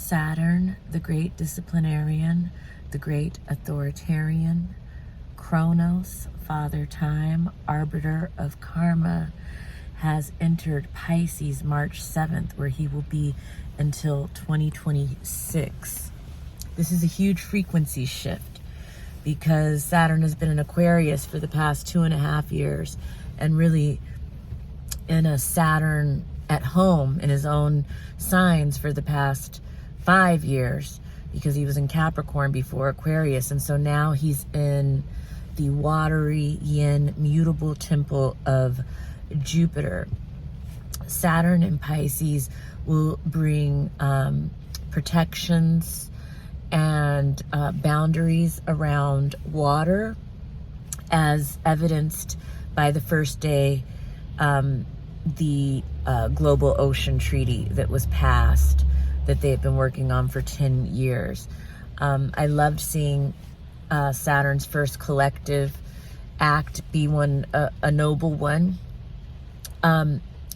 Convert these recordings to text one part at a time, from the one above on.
Saturn, the great disciplinarian, the great authoritarian, Kronos, Father Time, arbiter of karma, has entered Pisces March 7th, where he will be until 2026. This is a huge frequency shift because Saturn has been in Aquarius for the past 2.5 years, and really in a Saturn at home in his own signs for the past 5 years, because he was in Capricorn before Aquarius. And so now he's in the watery yin mutable temple of Jupiter. Saturn in Pisces will bring protections and boundaries around water, as evidenced by the first day, the Global Ocean Treaty that was passed, that they've been working on for 10 years. I loved seeing Saturn's first collective act be a noble one.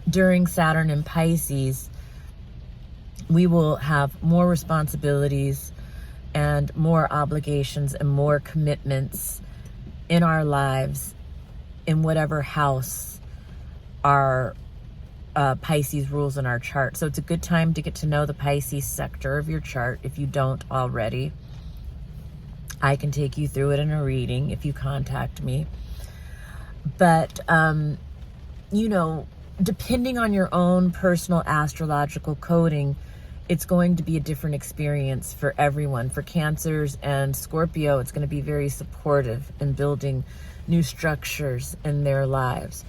During Saturn in Pisces, we will have more responsibilities and more obligations and more commitments in our lives in whatever house our Pisces rules in our chart. So it's a good time to get to know the Pisces sector of your chart if you don't already. I can take you through it in a reading if you contact me. But, you know, depending on your own personal astrological coding, it's going to be a different experience for everyone. For Cancers and Scorpio, it's going to be very supportive in building new structures in their lives.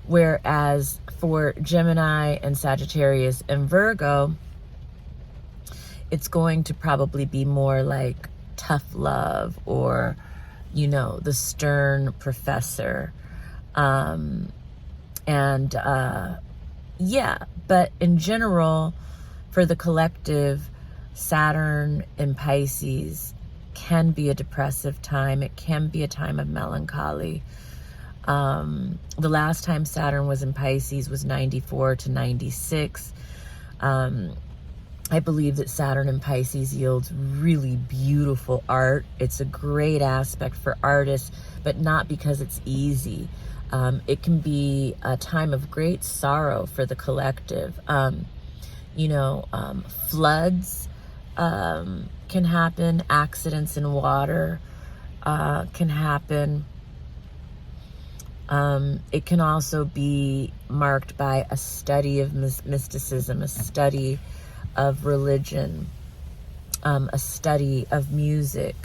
Whereas for Gemini and Sagittarius and Virgo, it's going to probably be more like tough love, or, you know, the stern professor. Yeah, but in general, for the collective, Saturn in Pisces can be a depressive time. It can be a time of melancholy. The last time Saturn was in Pisces was 94 to 96. I believe that Saturn in Pisces yields really beautiful art. It's a great aspect for artists, but not because it's easy. It can be a time of great sorrow for the collective. You know, floods can happen, accidents in water can happen. It can also be marked by a study of mysticism, a study of religion, a study of music.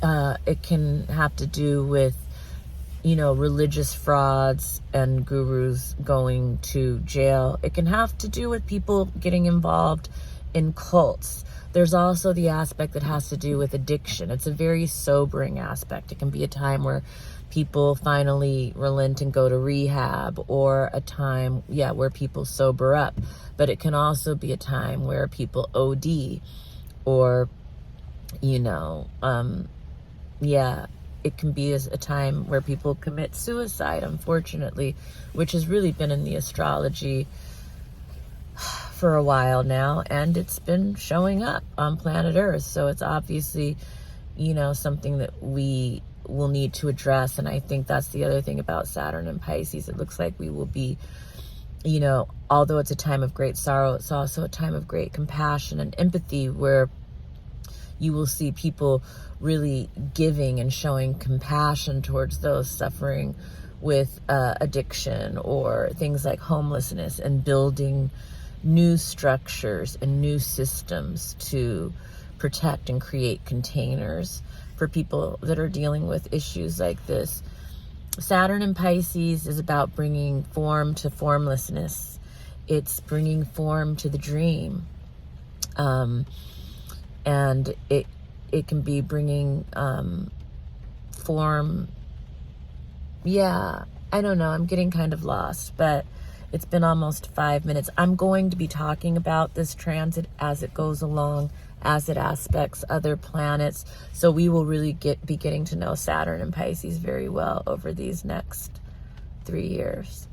It can have to do with, you know, religious frauds and gurus going to jail. It can have to do with people getting involved in cults. There's also the aspect that has to do with addiction. It's a very sobering aspect. It can be a time where people finally relent and go to rehab, or a time, where people sober up. But it can also be a time where people OD, or, you know, it can be a time where people commit suicide, unfortunately, which has really been in the astrology for a while now, and it's been showing up on planet Earth. So it's obviously, you know, something that we will need to address. And I think that's the other thing about Saturn and Pisces. It looks like we will be, you know, although it's a time of great sorrow, it's also a time of great compassion and empathy, where you will see people really giving and showing compassion towards those suffering with addiction or things like homelessness, and building new structures and new systems to protect and create containers for people that are dealing with issues like this. Saturn in Pisces is about bringing form to formlessness. It's bringing form to the dream. And it can be bringing form. I don't know. I'm getting kind of lost, but it's been almost 5 minutes. I'm going to be talking about this transit as it goes along, as it aspects other planets. So we will really be getting to know Saturn and Pisces very well over these next 3 years.